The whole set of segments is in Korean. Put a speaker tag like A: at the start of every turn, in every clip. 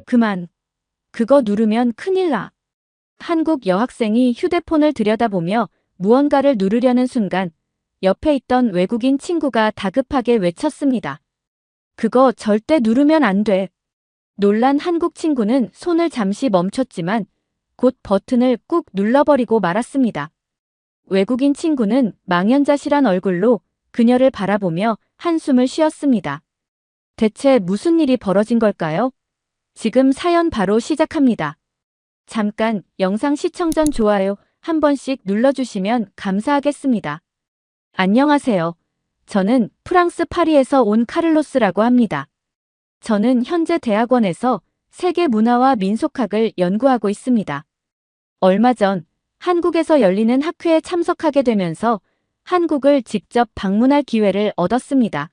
A: 그만. 그거 누르면 큰일 나. 한국 여학생이 휴대폰을 들여다보며 무언가를 누르려는 순간 옆에 있던 외국인 친구가 다급하게 외쳤습니다. 그거 절대 누르면 안 돼. 놀란 한국 친구는 손을 잠시 멈췄지만 곧 버튼을 꾹 눌러버리고 말았습니다. 외국인 친구는 망연자실한 얼굴로 그녀를 바라보며 한숨을 쉬었습니다. 대체 무슨 일이 벌어진 걸까요? 지금 사연 바로 시작합니다. 잠깐 영상 시청 전 좋아요 한 번씩 눌러주시면 감사하겠습니다. 안녕하세요. 저는 프랑스 파리에서 온 카를로스라고 합니다. 저는 현재 대학원에서 세계 문화와 민속학을 연구하고 있습니다. 얼마 전 한국에서 열리는 학회에 참석하게 되면서 한국을 직접 방문할 기회를 얻었습니다.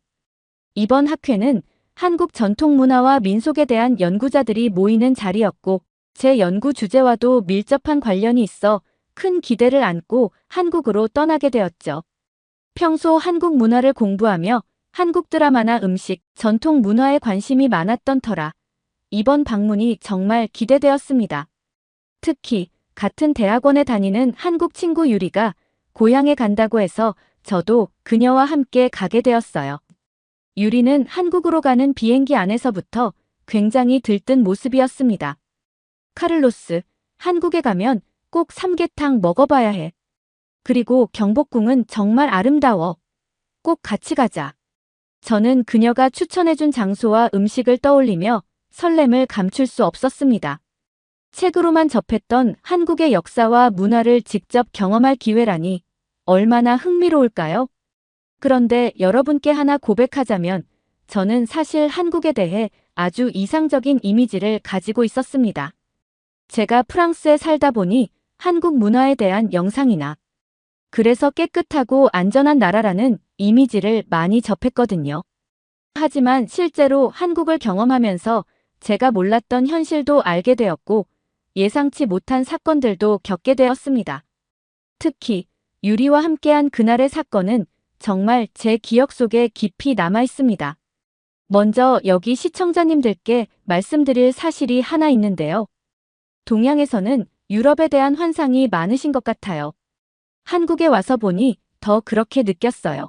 A: 이번 학회는 한국 전통 문화와 민속에 대한 연구자들이 모이는 자리였고 제 연구 주제와도 밀접한 관련이 있어 큰 기대를 안고 한국으로 떠나게 되었죠. 평소 한국 문화를 공부하며 한국 드라마나 음식, 전통 문화에 관심이 많았던 터라 이번 방문이 정말 기대되었습니다. 특히 같은 대학원에 다니는 한국 친구 유리가 고향에 간다고 해서 저도 그녀와 함께 가게 되었어요. 유리는 한국으로 가는 비행기 안에서부터 굉장히 들뜬 모습이었습니다. 카를로스, 한국에 가면 꼭 삼계탕 먹어봐야 해. 그리고 경복궁은 정말 아름다워. 꼭 같이 가자. 저는 그녀가 추천해준 장소와 음식을 떠올리며 설렘을 감출 수 없었습니다. 책으로만 접했던 한국의 역사와 문화를 직접 경험할 기회라니 얼마나 흥미로울까요? 그런데 여러분께 하나 고백하자면 저는 사실 한국에 대해 아주 이상적인 이미지를 가지고 있었습니다. 제가 프랑스에 살다 보니 한국 문화에 대한 영상이나 그래서 깨끗하고 안전한 나라라는 이미지를 많이 접했거든요. 하지만 실제로 한국을 경험하면서 제가 몰랐던 현실도 알게 되었고 예상치 못한 사건들도 겪게 되었습니다. 특히 유리와 함께한 그날의 사건은 정말 제 기억 속에 깊이 남아 있습니다. 먼저 여기 시청자님들께 말씀드릴 사실이 하나 있는데요. 동양에서는 유럽에 대한 환상이 많으신 것 같아요. 한국에 와서 보니 더 그렇게 느꼈어요.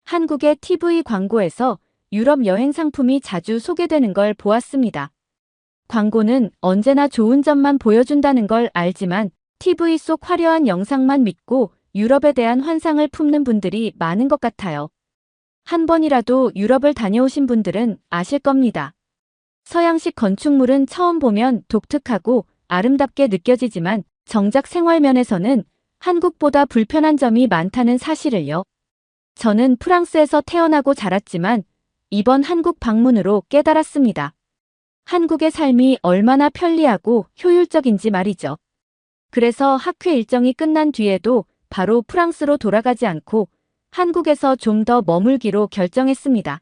A: 한국의 TV 광고에서 유럽 여행 상품이 자주 소개되는 걸 보았습니다. 광고는 언제나 좋은 점만 보여준다는 걸 알지만 TV 속 화려한 영상만 믿고 유럽에 대한 환상을 품는 분들이 많은 것 같아요. 한 번이라도 유럽을 다녀오신 분들은 아실 겁니다. 서양식 건축물은 처음 보면 독특하고 아름답게 느껴지지만 정작 생활면에서는 한국보다 불편한 점이 많다는 사실을요. 저는 프랑스에서 태어나고 자랐지만 이번 한국 방문으로 깨달았습니다. 한국의 삶이 얼마나 편리하고 효율적인지 말이죠. 그래서 학회 일정이 끝난 뒤에도 바로 프랑스로 돌아가지 않고 한국에서 좀 더 머물기로 결정했습니다.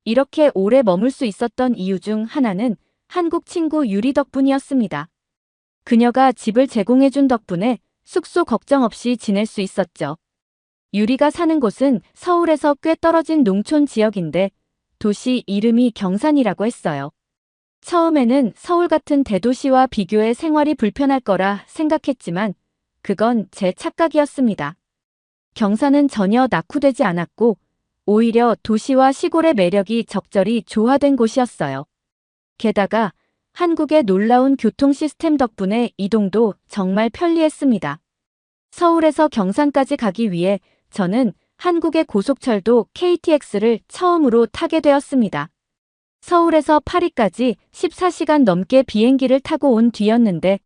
A: 이렇게 오래 머물 수 있었던 이유 중 하나는 한국 친구 유리 덕분이었습니다. 그녀가 집을 제공해준 덕분에 숙소 걱정 없이 지낼 수 있었죠. 유리가 사는 곳은 서울에서 꽤 떨어진 농촌 지역인데 도시 이름이 경산이라고 했어요. 처음에는 서울 같은 대도시와 비교해 생활이 불편할 거라 생각했지만 그건 제 착각이었습니다. 경산은 전혀 낙후되지 않았고 오히려 도시와 시골의 매력이 적절히 조화된 곳이었어요. 게다가 한국의 놀라운 교통 시스템 덕분에 이동도 정말 편리했습니다. 서울에서 경산까지 가기 위해 저는 한국의 고속철도 KTX를 처음으로 타게 되었습니다. 서울에서 파리까지 14시간 넘게 비행기를 타고 온 뒤였는데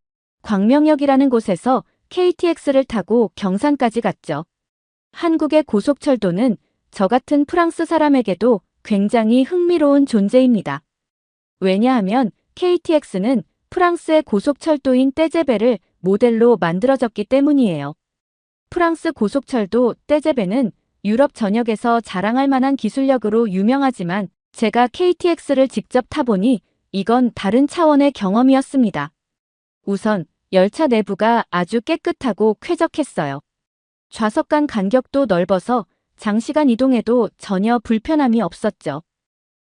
A: 광명역이라는 곳에서 KTX를 타고 경산까지 갔죠. 한국의 고속철도는 저 같은 프랑스 사람에게도 굉장히 흥미로운 존재입니다. 왜냐하면 KTX는 프랑스의 고속철도인 떼제베를 모델로 만들어졌기 때문이에요. 프랑스 고속철도 떼제베는 유럽 전역에서 자랑할 만한 기술력으로 유명하지만 제가 KTX를 직접 타보니 이건 다른 차원의 경험이었습니다. 우선 열차 내부가 아주 깨끗하고 쾌적했어요. 좌석 간 간격도 넓어서 장시간 이동해도 전혀 불편함이 없었죠.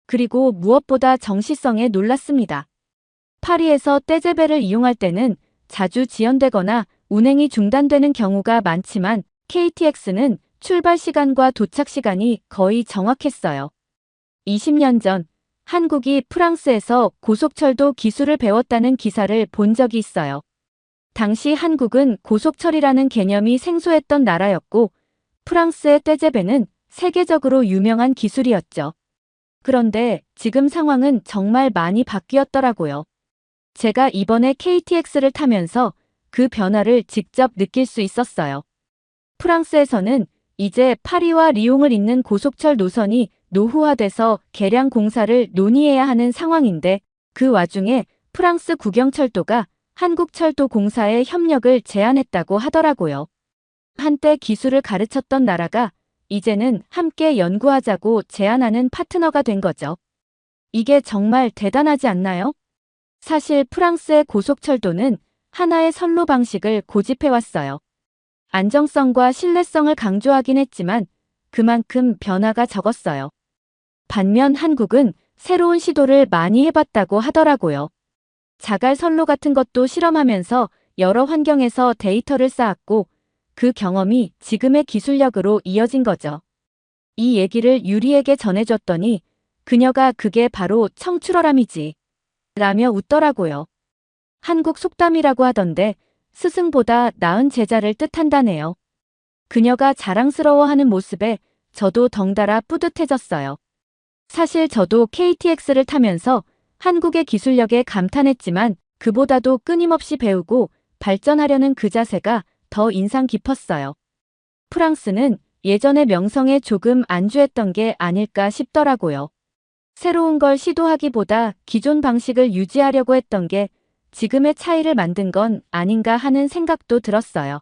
A: 그리고 무엇보다 정시성에 놀랐습니다. 파리에서 떼제베를 이용할 때는 자주 지연되거나 운행이 중단되는 경우가 많지만 KTX는 출발 시간과 도착 시간이 거의 정확했어요. 20년 전 한국이 프랑스에서 고속철도 기술을 배웠다는 기사를 본 적이 있어요. 당시 한국은 고속철이라는 개념이 생소했던 나라였고 프랑스의 떼제베는 세계적으로 유명한 기술이었죠. 그런데 지금 상황은 정말 많이 바뀌었더라고요. 제가 이번에 KTX를 타면서 그 변화를 직접 느낄 수 있었어요. 프랑스에서는 이제 파리와 리옹을 잇는 고속철 노선이 노후화돼서 개량 공사를 논의해야 하는 상황인데 그 와중에 프랑스 국영철도가 한국철도공사에 협력을 제안했다고 하더라고요. 한때 기술을 가르쳤던 나라가 이제는 함께 연구하자고 제안하는 파트너가 된 거죠. 이게 정말 대단하지 않나요? 사실 프랑스의 고속철도는 하나의 선로 방식을 고집해왔어요. 안정성과 신뢰성을 강조하긴 했지만 그만큼 변화가 적었어요. 반면 한국은 새로운 시도를 많이 해봤다고 하더라고요. 자갈 선로 같은 것도 실험하면서 여러 환경에서 데이터를 쌓았고 그 경험이 지금의 기술력으로 이어진 거죠. 이 얘기를 유리에게 전해줬더니 그녀가 그게 바로 청출어람이지 라며 웃더라고요. 한국 속담이라고 하던데 스승보다 나은 제자를 뜻한다네요. 그녀가 자랑스러워하는 모습에 저도 덩달아 뿌듯해졌어요. 사실 저도 KTX를 타면서 한국의 기술력에 감탄했지만 그보다도 끊임없이 배우고 발전하려는 그 자세가 더 인상 깊었어요. 프랑스는 예전의 명성에 조금 안주했던 게 아닐까 싶더라고요. 새로운 걸 시도하기보다 기존 방식을 유지하려고 했던 게 지금의 차이를 만든 건 아닌가 하는 생각도 들었어요.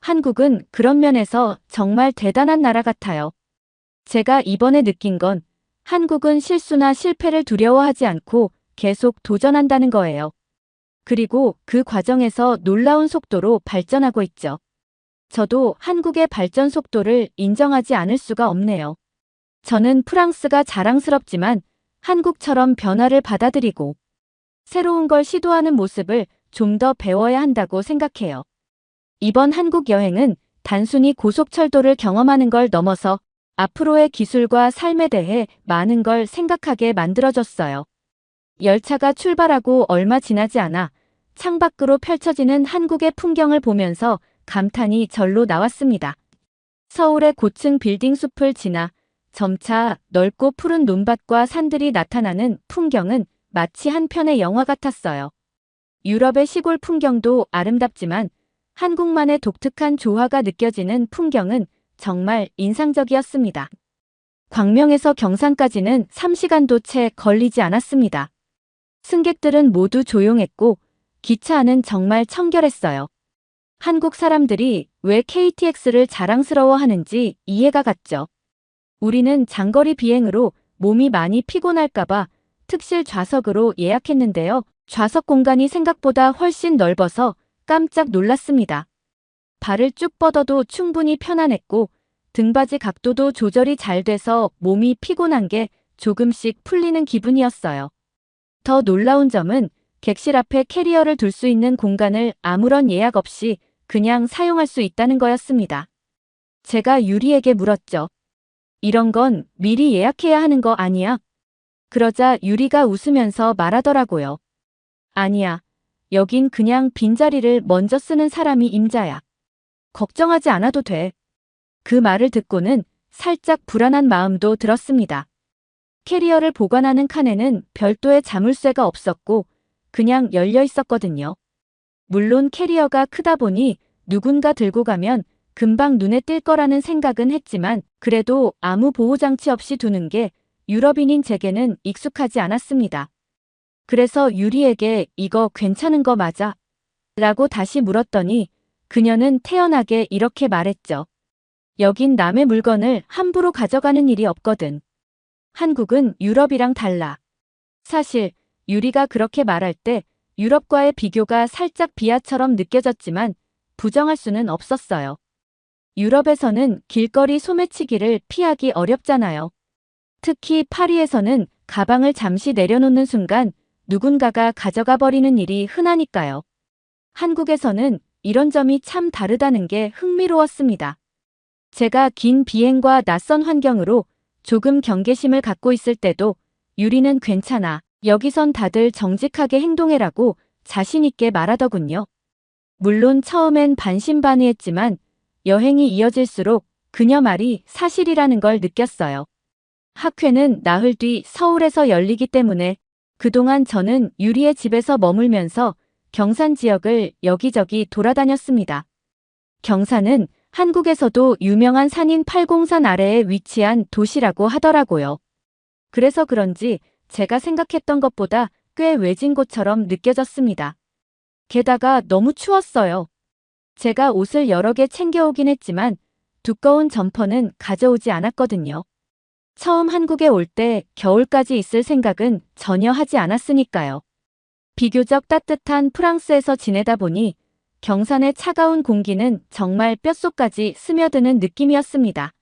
A: 한국은 그런 면에서 정말 대단한 나라 같아요. 제가 이번에 느낀 건 한국은 실수나 실패를 두려워하지 않고 계속 도전한다는 거예요. 그리고 그 과정에서 놀라운 속도로 발전하고 있죠. 저도 한국의 발전 속도를 인정하지 않을 수가 없네요. 저는 프랑스가 자랑스럽지만 한국처럼 변화를 받아들이고 새로운 걸 시도하는 모습을 좀 더 배워야 한다고 생각해요. 이번 한국 여행은 단순히 고속철도를 경험하는 걸 넘어서 앞으로의 기술과 삶에 대해 많은 걸 생각하게 만들어줬어요. 열차가 출발하고 얼마 지나지 않아 창밖으로 펼쳐지는 한국의 풍경을 보면서 감탄이 절로 나왔습니다. 서울의 고층 빌딩 숲을 지나 점차 넓고 푸른 논밭과 산들이 나타나는 풍경은 마치 한 편의 영화 같았어요. 유럽의 시골 풍경도 아름답지만 한국만의 독특한 조화가 느껴지는 풍경은 정말 인상적이었습니다. 광명에서 경산까지는 3시간도 채 걸리지 않았습니다. 승객들은 모두 조용했고 기차 안은 정말 청결했어요. 한국 사람들이 왜 KTX를 자랑스러워하는지 이해가 갔죠. 우리는 장거리 비행으로 몸이 많이 피곤할까봐 특실 좌석으로 예약했는데요. 좌석 공간이 생각보다 훨씬 넓어서 깜짝 놀랐습니다. 발을 쭉 뻗어도 충분히 편안했고 등받이 각도도 조절이 잘 돼서 몸이 피곤한 게 조금씩 풀리는 기분이었어요. 더 놀라운 점은 객실 앞에 캐리어를 둘 수 있는 공간을 아무런 예약 없이 그냥 사용할 수 있다는 거였습니다. 제가 유리에게 물었죠. 이런 건 미리 예약해야 하는 거 아니야? 그러자 유리가 웃으면서 말하더라고요. 아니야. 여긴 그냥 빈자리를 먼저 쓰는 사람이 임자야. 걱정하지 않아도 돼. 그 말을 듣고는 살짝 불안한 마음도 들었습니다. 캐리어를 보관하는 칸에는 별도의 자물쇠가 없었고 그냥 열려 있었거든요. 물론 캐리어가 크다 보니 누군가 들고 가면 금방 눈에 띌 거라는 생각은 했지만 그래도 아무 보호장치 없이 두는 게 유럽인인 제게는 익숙하지 않았습니다. 그래서 유리에게 이거 괜찮은 거 맞아? 라고 다시 물었더니 그녀는 태연하게 이렇게 말했죠. 여긴 남의 물건을 함부로 가져가는 일이 없거든. 한국은 유럽이랑 달라. 사실 유리가 그렇게 말할 때 유럽과의 비교가 살짝 비하처럼 느껴졌지만 부정할 수는 없었어요. 유럽에서는 길거리 소매치기를 피하기 어렵잖아요. 특히 파리에서는 가방을 잠시 내려놓는 순간 누군가가 가져가 버리는 일이 흔하니까요. 한국에서는 이런 점이 참 다르다는 게 흥미로웠습니다. 제가 긴 비행과 낯선 환경으로 조금 경계심을 갖고 있을 때도 유리는 괜찮아. 여기선 다들 정직하게 행동해라고 자신있게 말하더군요. 물론 처음엔 반신반의했지만 여행이 이어질수록 그녀 말이 사실이라는 걸 느꼈어요. 학회는 나흘 뒤 서울에서 열리기 때문에 그동안 저는 유리의 집에서 머물면서 경산 지역을 여기저기 돌아다녔습니다. 경산은 한국에서도 유명한 산인 팔공산 아래에 위치한 도시라고 하더라고요. 그래서 그런지 제가 생각했던 것보다 꽤 외진 곳처럼 느껴졌습니다. 게다가 너무 추웠어요. 제가 옷을 여러 개 챙겨오긴 했지만 두꺼운 점퍼는 가져오지 않았거든요. 처음 한국에 올 때 겨울까지 있을 생각은 전혀 하지 않았으니까요. 비교적 따뜻한 프랑스에서 지내다 보니 경산의 차가운 공기는 정말 뼛속까지 스며드는 느낌이었습니다.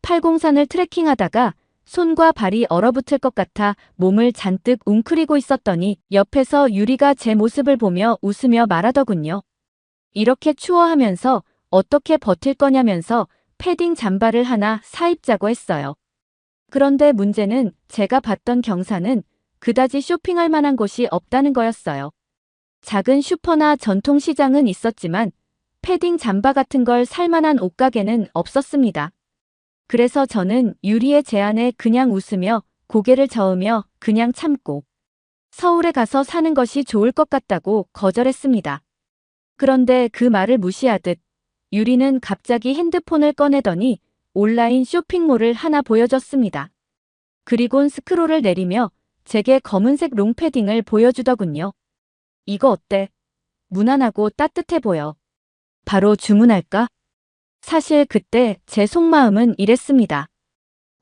A: 팔공산을 트레킹하다가 손과 발이 얼어붙을 것 같아 몸을 잔뜩 웅크리고 있었더니 옆에서 유리가 제 모습을 보며 웃으며 말하더군요. 이렇게 추워하면서 어떻게 버틸 거냐면서 패딩 잠바를 하나 사입자고 했어요. 그런데 문제는 제가 봤던 경산은 그다지 쇼핑할 만한 곳이 없다는 거였어요. 작은 슈퍼나 전통시장은 있었지만 패딩 잠바 같은 걸 살 만한 옷가게는 없었습니다. 그래서 저는 유리의 제안에 그냥 웃으며 고개를 저으며 그냥 참고 서울에 가서 사는 것이 좋을 것 같다고 거절했습니다. 그런데 그 말을 무시하듯 유리는 갑자기 핸드폰을 꺼내더니 온라인 쇼핑몰을 하나 보여줬습니다. 그리곤 스크롤을 내리며 제게 검은색 롱패딩을 보여주더군요. 이거 어때? 무난하고 따뜻해 보여. 바로 주문할까? 사실 그때 제 속마음은 이랬습니다.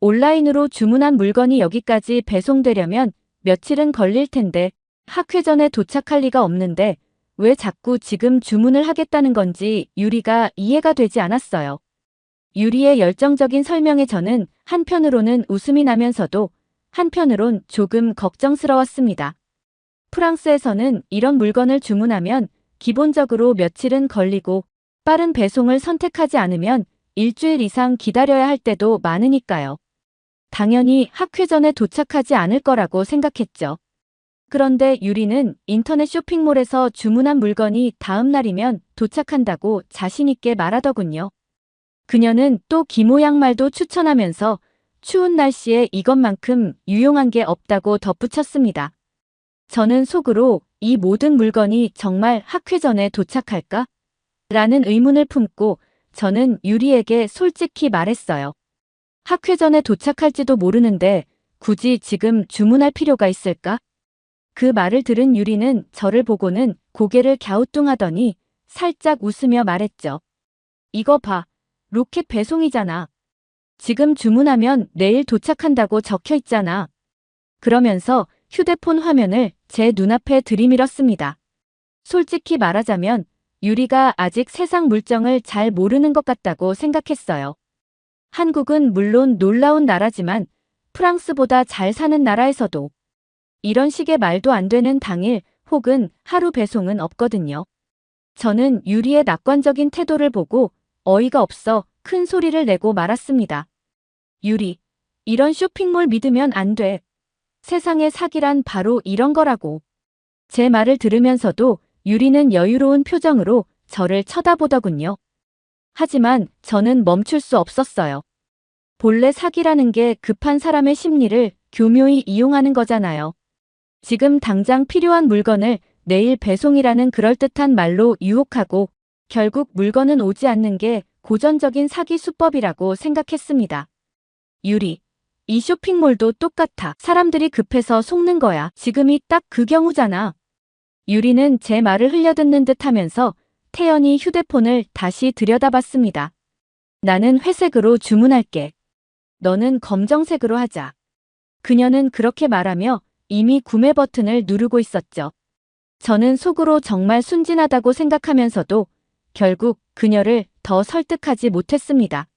A: 온라인으로 주문한 물건이 여기까지 배송되려면 며칠은 걸릴 텐데 학회 전에 도착할 리가 없는데 왜 자꾸 지금 주문을 하겠다는 건지 유리가 이해가 되지 않았어요. 유리의 열정적인 설명에 저는 한편으로는 웃음이 나면서도 한편으론 조금 걱정스러웠습니다. 프랑스에서는 이런 물건을 주문하면 기본적으로 며칠은 걸리고 빠른 배송을 선택하지 않으면 일주일 이상 기다려야 할 때도 많으니까요. 당연히 학회 전에 도착하지 않을 거라고 생각했죠. 그런데 유리는 인터넷 쇼핑몰에서 주문한 물건이 다음 날이면 도착한다고 자신있게 말하더군요. 그녀는 또 기모 양말도 추천하면서 추운 날씨에 이것만큼 유용한 게 없다고 덧붙였습니다. 저는 속으로 이 모든 물건이 정말 학회 전에 도착할까? 라는 의문을 품고 저는 유리에게 솔직히 말했어요. 학회 전에 도착할지도 모르는데 굳이 지금 주문할 필요가 있을까? 그 말을 들은 유리는 저를 보고는 고개를 갸우뚱하더니 살짝 웃으며 말했죠. 이거 봐. 로켓 배송이잖아. 지금 주문하면 내일 도착한다고 적혀 있잖아. 그러면서 휴대폰 화면을 제 눈앞에 들이밀었습니다. 솔직히 말하자면 유리가 아직 세상 물정을 잘 모르는 것 같다고 생각했어요. 한국은 물론 놀라운 나라지만 프랑스보다 잘 사는 나라에서도 이런 식의 말도 안 되는 당일 혹은 하루 배송은 없거든요. 저는 유리의 낙관적인 태도를 보고 어이가 없어 큰 소리를 내고 말았습니다. 유리, 이런 쇼핑몰 믿으면 안 돼. 세상에 사기란 바로 이런 거라고. 제 말을 들으면서도 유리는 여유로운 표정으로 저를 쳐다보더군요. 하지만 저는 멈출 수 없었어요. 본래 사기라는 게 급한 사람의 심리를 교묘히 이용하는 거잖아요. 지금 당장 필요한 물건을 내일 배송이라는 그럴듯한 말로 유혹하고 결국 물건은 오지 않는 게 고전적인 사기 수법이라고 생각했습니다. 유리, 이 쇼핑몰도 똑같아. 사람들이 급해서 속는 거야. 지금이 딱 그 경우잖아. 유리는 제 말을 흘려듣는 듯 하면서 태연히 휴대폰을 다시 들여다봤습니다. 나는 회색으로 주문할게. 너는 검정색으로 하자. 그녀는 그렇게 말하며 이미 구매 버튼을 누르고 있었죠. 저는 속으로 정말 순진하다고 생각하면서도 결국 그녀를 더 설득하지 못했습니다.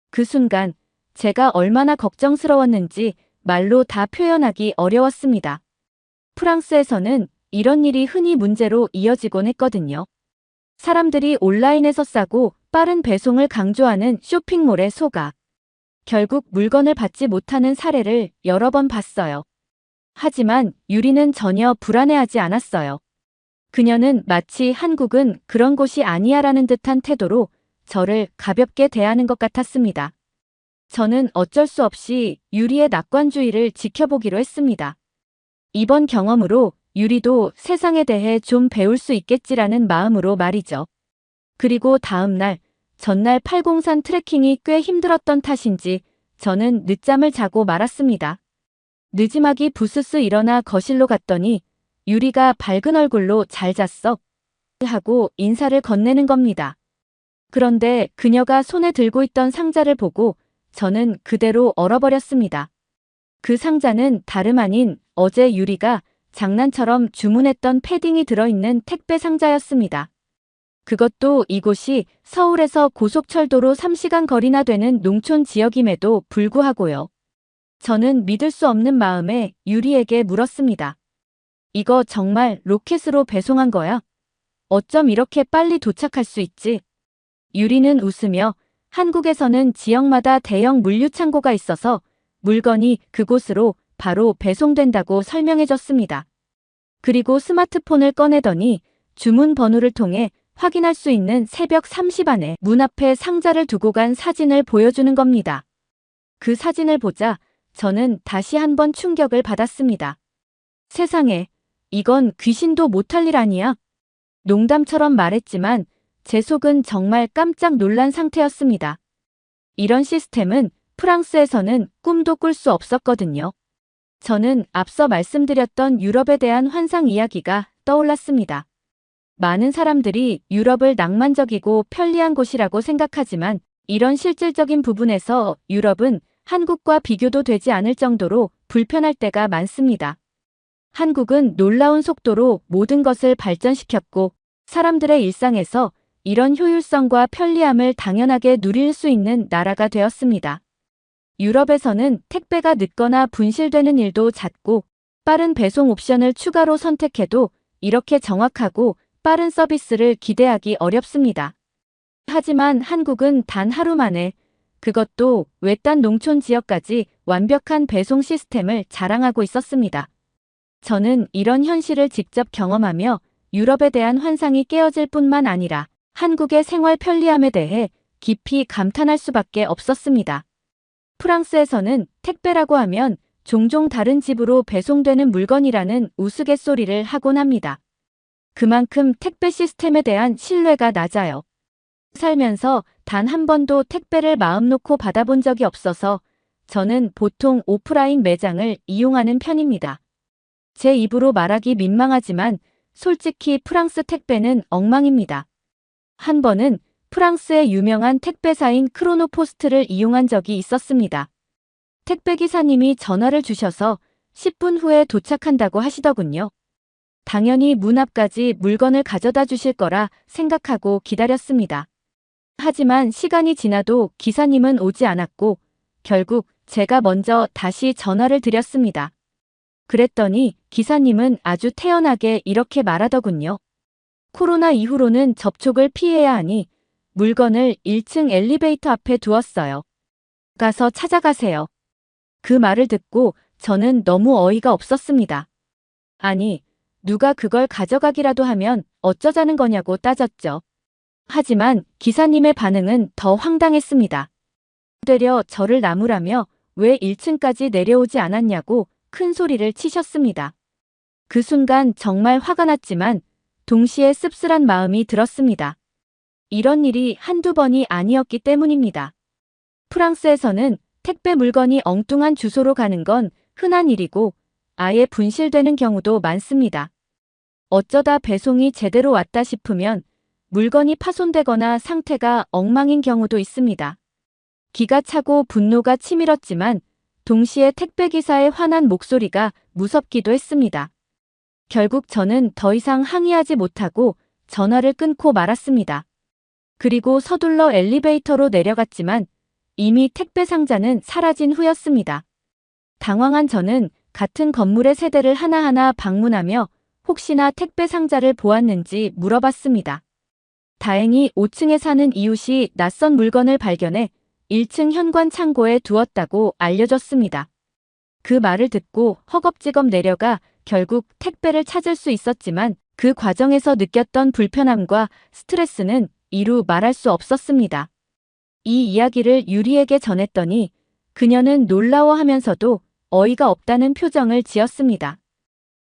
A: 그 순간 제가 얼마나 걱정스러웠는지 말로 다 표현하기 어려웠습니다. 프랑스에서는 이런 일이 흔히 문제로 이어지곤 했거든요. 사람들이 온라인에서 싸고 빠른 배송을 강조하는 쇼핑몰에 속아 결국 물건을 받지 못하는 사례를 여러 번 봤어요. 하지만 유리는 전혀 불안해하지 않았어요. 그녀는 마치 한국은 그런 곳이 아니야라는 듯한 태도로 저를 가볍게 대하는 것 같았습니다. 저는 어쩔 수 없이 유리의 낙관주의를 지켜보기로 했습니다. 이번 경험으로 유리도 세상에 대해 좀 배울 수 있겠지라는 마음으로 말이죠. 그리고 다음 날, 전날 팔공산 트레킹이 꽤 힘들었던 탓인지 저는 늦잠을 자고 말았습니다. 느지막이 부스스 일어나 거실로 갔더니 유리가 밝은 얼굴로 잘 잤어 하고 인사를 건네는 겁니다. 그런데 그녀가 손에 들고 있던 상자를 보고 저는 그대로 얼어버렸습니다. 그 상자는 다름 아닌 어제 유리가 장난처럼 주문했던 패딩이 들어있는 택배 상자였습니다. 그것도 이곳이 서울에서 고속철도로 3시간 거리나 되는 농촌 지역임에도 불구하고요. 저는 믿을 수 없는 마음에 유리에게 물었습니다. 이거 정말 로켓으로 배송한 거야? 어쩜 이렇게 빨리 도착할 수 있지? 유리는 웃으며 한국에서는 지역마다 대형 물류창고가 있어서 물건이 그곳으로 바로 배송된다고 설명해줬습니다. 그리고 스마트폰을 꺼내더니 주문 번호를 통해 확인할 수 있는 새벽 3시 반에 문 앞에 상자를 두고 간 사진을 보여주는 겁니다. 그 사진을 보자 저는 다시 한번 충격을 받았습니다. 세상에, 이건 귀신도 못할 일 아니야? 농담처럼 말했지만 제 속은 정말 깜짝 놀란 상태였습니다. 이런 시스템은 프랑스에서는 꿈도 꿀 수 없었거든요. 저는 앞서 말씀드렸던 유럽에 대한 환상 이야기가 떠올랐습니다. 많은 사람들이 유럽을 낭만적이고 편리한 곳이라고 생각하지만 이런 실질적인 부분에서 유럽은 한국과 비교도 되지 않을 정도로 불편할 때가 많습니다. 한국은 놀라운 속도로 모든 것을 발전시켰고 사람들의 일상에서 이런 효율성과 편리함을 당연하게 누릴 수 있는 나라가 되었습니다. 유럽에서는 택배가 늦거나 분실되는 일도 잦고 빠른 배송 옵션을 추가로 선택해도 이렇게 정확하고 빠른 서비스를 기대하기 어렵습니다. 하지만 한국은 단 하루 만에 그것도 외딴 농촌 지역까지 완벽한 배송 시스템을 자랑하고 있었습니다. 저는 이런 현실을 직접 경험하며 유럽에 대한 환상이 깨어질 뿐만 아니라 한국의 생활 편리함에 대해 깊이 감탄할 수밖에 없었습니다. 프랑스에서는 택배라고 하면 종종 다른 집으로 배송되는 물건이라는 우스갯소리를 하곤 합니다. 그만큼 택배 시스템에 대한 신뢰가 낮아요. 살면서 단 한 번도 택배를 마음 놓고 받아본 적이 없어서 저는 보통 오프라인 매장을 이용하는 편입니다. 제 입으로 말하기 민망하지만 솔직히 프랑스 택배는 엉망입니다. 한 번은 프랑스의 유명한 택배사인 크로노포스트를 이용한 적이 있었습니다. 택배기사님이 전화를 주셔서 10분 후에 도착한다고 하시더군요. 당연히 문 앞까지 물건을 가져다 주실 거라 생각하고 기다렸습니다. 하지만 시간이 지나도 기사님은 오지 않았고 결국 제가 먼저 다시 전화를 드렸습니다. 그랬더니 기사님은 아주 태연하게 이렇게 말하더군요. 코로나 이후로는 접촉을 피해야 하니 물건을 1층 엘리베이터 앞에 두었어요. 가서 찾아가세요. 그 말을 듣고 저는 너무 어이가 없었습니다. 아니, 누가 그걸 가져가기라도 하면 어쩌자는 거냐고 따졌죠. 하지만 기사님의 반응은 더 황당했습니다. 되려 저를 나무라며 왜 1층까지 내려오지 않았냐고 큰 소리를 치셨습니다. 그 순간 정말 화가 났지만 동시에 씁쓸한 마음이 들었습니다. 이런 일이 한두 번이 아니었기 때문입니다. 프랑스에서는 택배 물건이 엉뚱한 주소로 가는 건 흔한 일이고 아예 분실되는 경우도 많습니다. 어쩌다 배송이 제대로 왔다 싶으면 물건이 파손되거나 상태가 엉망인 경우도 있습니다. 기가 차고 분노가 치밀었지만 동시에 택배기사의 화난 목소리가 무섭기도 했습니다. 결국 저는 더 이상 항의하지 못하고 전화를 끊고 말았습니다. 그리고 서둘러 엘리베이터로 내려갔지만 이미 택배 상자는 사라진 후였습니다. 당황한 저는 같은 건물의 세대를 하나하나 방문하며 혹시나 택배 상자를 보았는지 물어봤습니다. 다행히 5층에 사는 이웃이 낯선 물건을 발견해 1층 현관 창고에 두었다고 알려줬습니다. 그 말을 듣고 허겁지겁 내려가 결국 택배를 찾을 수 있었지만 그 과정에서 느꼈던 불편함과 스트레스는 이루 말할 수 없었습니다. 이 이야기를 유리에게 전했더니 그녀는 놀라워하면서도 어이가 없다는 표정을 지었습니다.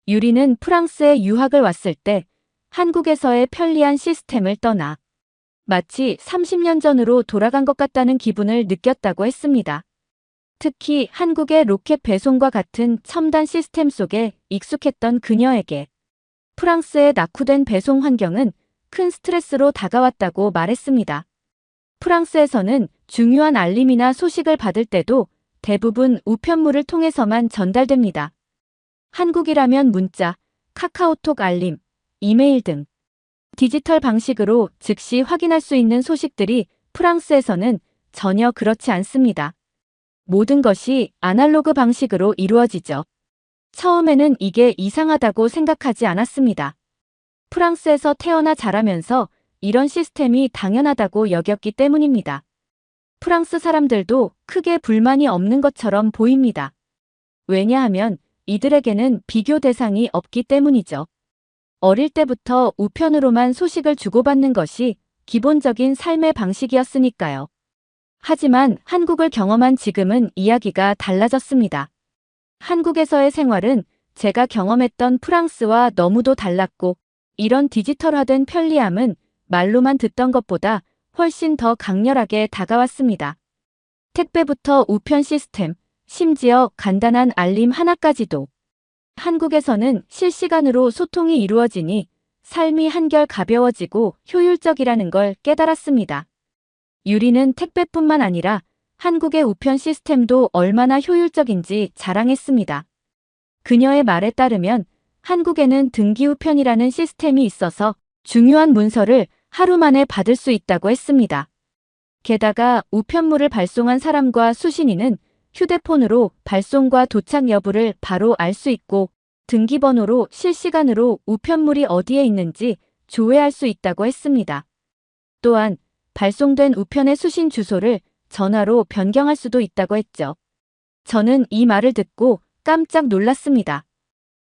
A: 유리는 프랑스에 유학을 왔을 때 한국에서의 편리한 시스템을 떠나 마치 30년 전으로 돌아간 것 같다는 기분을 느꼈다고 했습니다. 특히 한국의 로켓 배송과 같은 첨단 시스템 속에 익숙했던 그녀에게 프랑스의 낙후된 배송 환경은 큰 스트레스로 다가왔다고 말했습니다. 프랑스에서는 중요한 알림이나 소식을 받을 때도 대부분 우편물을 통해서만 전달됩니다. 한국이라면 문자, 카카오톡 알림, 이메일 등 디지털 방식으로 즉시 확인할 수 있는 소식들이 프랑스에서는 전혀 그렇지 않습니다. 모든 것이 아날로그 방식으로 이루어지죠. 처음에는 이게 이상하다고 생각하지 않았습니다. 프랑스에서 태어나 자라면서 이런 시스템이 당연하다고 여겼기 때문입니다. 프랑스 사람들도 크게 불만이 없는 것처럼 보입니다. 왜냐하면 이들에게는 비교 대상이 없기 때문이죠. 어릴 때부터 우편으로만 소식을 주고받는 것이 기본적인 삶의 방식이었으니까요. 하지만 한국을 경험한 지금은 이야기가 달라졌습니다. 한국에서의 생활은 제가 경험했던 프랑스와 너무도 달랐고 이런 디지털화된 편리함은 말로만 듣던 것보다 훨씬 더 강렬하게 다가왔습니다. 택배부터 우편 시스템, 심지어 간단한 알림 하나까지도 한국에서는 실시간으로 소통이 이루어지니 삶이 한결 가벼워지고 효율적이라는 걸 깨달았습니다. 유리는 택배뿐만 아니라 한국의 우편 시스템도 얼마나 효율적인지 자랑했습니다. 그녀의 말에 따르면 한국에는 등기우편이라는 시스템이 있어서 중요한 문서를 하루 만에 받을 수 있다고 했습니다. 게다가 우편물을 발송한 사람과 수신인은 휴대폰으로 발송과 도착 여부를 바로 알 수 있고 등기번호로 실시간으로 우편물이 어디에 있는지 조회할 수 있다고 했습니다. 또한 발송된 우편의 수신 주소를 전화로 변경할 수도 있다고 했죠. 저는 이 말을 듣고 깜짝 놀랐습니다.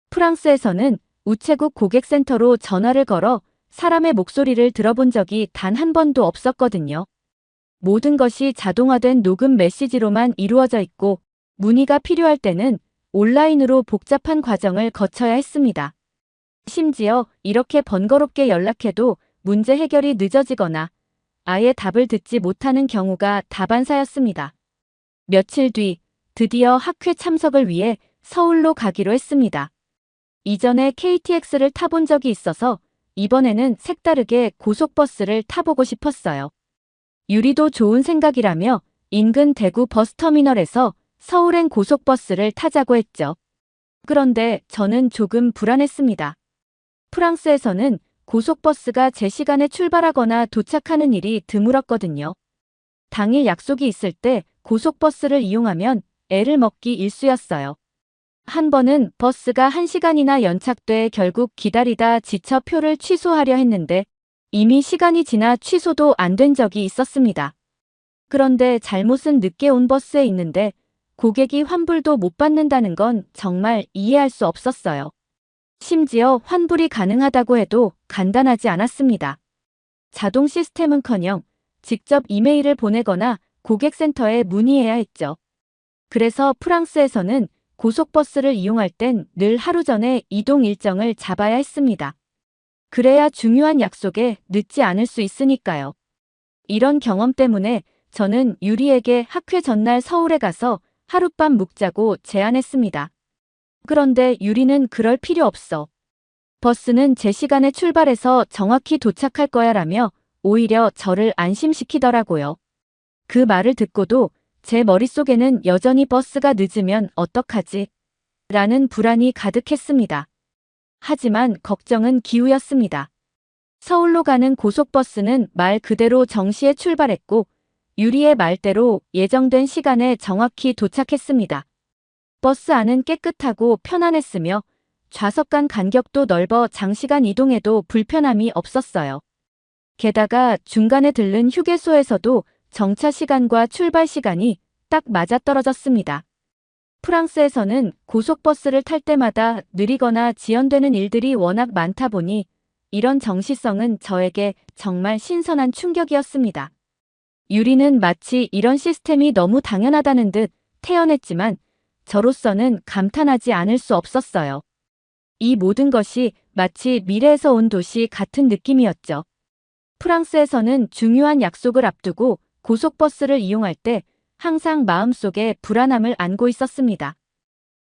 A: 프랑스에서는 우체국 고객센터로 전화를 걸어 사람의 목소리를 들어본 적이 단 한 번도 없었거든요. 모든 것이 자동화된 녹음 메시지로만 이루어져 있고 문의가 필요할 때는 온라인으로 복잡한 과정을 거쳐야 했습니다. 심지어 이렇게 번거롭게 연락해도 문제 해결이 늦어지거나 아예 답을 듣지 못하는 경우가 다반사였습니다. 며칠 뒤 드디어 학회 참석을 위해 서울로 가기로 했습니다. 이전에 KTX를 타본 적이 있어서 이번에는 색다르게 고속버스를 타보고 싶었어요. 유리도 좋은 생각이라며 인근 대구 버스터미널에서 서울행 고속버스를 타자고 했죠. 그런데 저는 조금 불안했습니다. 프랑스에서는 고속버스가 제 시간에 출발하거나 도착하는 일이 드물었거든요. 당일 약속이 있을 때 고속버스를 이용하면 애를 먹기 일쑤였어요. 한 번은 버스가 1시간이나 연착돼 결국 기다리다 지쳐 표를 취소하려 했는데 이미 시간이 지나 취소도 안 된 적이 있었습니다. 그런데 잘못은 늦게 온 버스에 있는데 고객이 환불도 못 받는다는 건 정말 이해할 수 없었어요. 심지어 환불이 가능하다고 해도 간단하지 않았습니다. 자동 시스템은커녕 직접 이메일을 보내거나 고객센터에 문의해야 했죠. 그래서 프랑스에서는 고속버스를 이용할 땐 늘 하루 전에 이동 일정을 잡아야 했습니다. 그래야 중요한 약속에 늦지 않을 수 있으니까요. 이런 경험 때문에 저는 유리에게 학회 전날 서울에 가서 하룻밤 묵자고 제안했습니다. 그런데 유리는 그럴 필요 없어. 버스는 제 시간에 출발해서 정확히 도착할 거야 라며 오히려 저를 안심시키더라고요. 그 말을 듣고도 제 머릿속에는 여전히 버스가 늦으면 어떡하지? 라는 불안이 가득했습니다. 하지만 걱정은 기우였습니다. 서울로 가는 고속버스는 말 그대로 정시에 출발했고 유리의 말대로 예정된 시간에 정확히 도착했습니다. 버스 안은 깨끗하고 편안했으며 좌석 간 간격도 넓어 장시간 이동해도 불편함이 없었어요. 게다가 중간에 들른 휴게소에서도 정차 시간과 출발 시간이 딱 맞아떨어졌습니다. 프랑스에서는 고속버스를 탈 때마다 느리거나 지연되는 일들이 워낙 많다 보니 이런 정시성은 저에게 정말 신선한 충격이었습니다. 유리는 마치 이런 시스템이 너무 당연하다는 듯 태연했지만 저로서는 감탄하지 않을 수 없었어요. 이 모든 것이 마치 미래에서 온 도시 같은 느낌이었죠. 프랑스에서는 중요한 약속을 앞두고 고속버스를 이용할 때 항상 마음속에 불안함을 안고 있었습니다.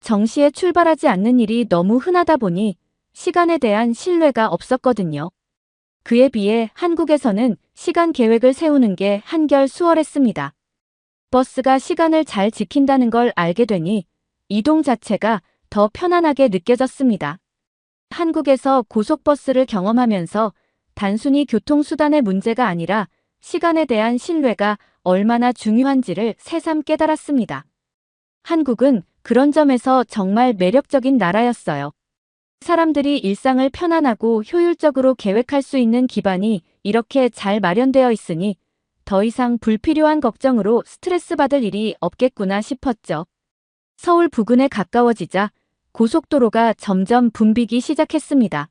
A: 정시에 출발하지 않는 일이 너무 흔하다 보니 시간에 대한 신뢰가 없었거든요. 그에 비해 한국에서는 시간 계획을 세우는 게 한결 수월했습니다. 버스가 시간을 잘 지킨다는 걸 알게 되니 이동 자체가 더 편안하게 느껴졌습니다. 한국에서 고속버스를 경험하면서 단순히 교통수단의 문제가 아니라 시간에 대한 신뢰가 얼마나 중요한지를 새삼 깨달았습니다. 한국은 그런 점에서 정말 매력적인 나라였어요. 사람들이 일상을 편안하고 효율적으로 계획할 수 있는 기반이 이렇게 잘 마련되어 있으니 더 이상 불필요한 걱정으로 스트레스 받을 일이 없겠구나 싶었죠. 서울 부근에 가까워지자 고속도로가 점점 붐비기 시작했습니다.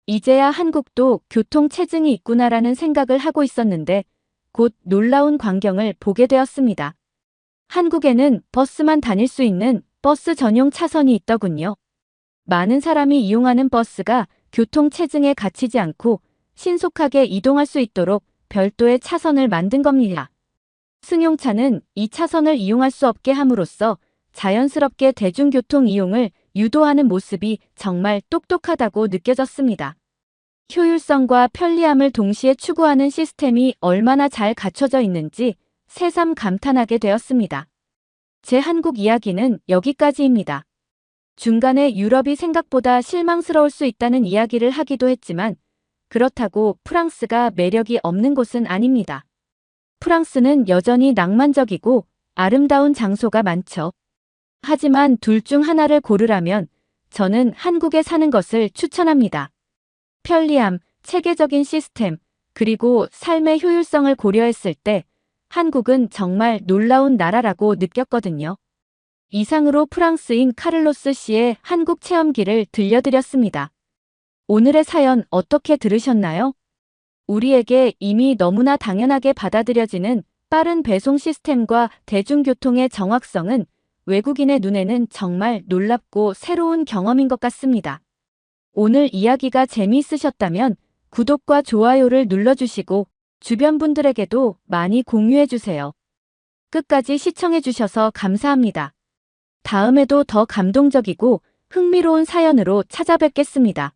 A: 이제야 한국도 교통체증이 있구나라는 생각을 하고 있었는데 곧 놀라운 광경을 보게 되었습니다. 한국에는 버스만 다닐 수 있는 버스 전용 차선이 있더군요. 많은 사람이 이용하는 버스가 교통체증에 갇히지 않고 신속하게 이동할 수 있도록 별도의 차선을 만든 겁니다. 승용차는 이 차선을 이용할 수 없게 함으로써 자연스럽게 대중교통 이용을 유도하는 모습이 정말 똑똑하다고 느껴졌습니다. 효율성과 편리함을 동시에 추구하는 시스템이 얼마나 잘 갖춰져 있는지 새삼 감탄하게 되었습니다. 제 한국 이야기는 여기까지입니다. 중간에 유럽이 생각보다 실망스러울 수 있다는 이야기를 하기도 했지만 그렇다고 프랑스가 매력이 없는 곳은 아닙니다. 프랑스는 여전히 낭만적이고 아름다운 장소가 많죠. 하지만 둘 중 하나를 고르라면 저는 한국에 사는 것을 추천합니다. 편리함, 체계적인 시스템, 그리고 삶의 효율성을 고려했을 때 한국은 정말 놀라운 나라라고 느꼈거든요. 이상으로 프랑스인 카를로스 씨의 한국 체험기를 들려드렸습니다. 오늘의 사연 어떻게 들으셨나요? 우리에게 이미 너무나 당연하게 받아들여지는 빠른 배송 시스템과 대중교통의 정확성은 외국인의 눈에는 정말 놀랍고 새로운 경험인 것 같습니다. 오늘 이야기가 재미있으셨다면 구독과 좋아요를 눌러주시고 주변 분들에게도 많이 공유해주세요. 끝까지 시청해주셔서 감사합니다. 다음에도 더 감동적이고 흥미로운 사연으로 찾아뵙겠습니다.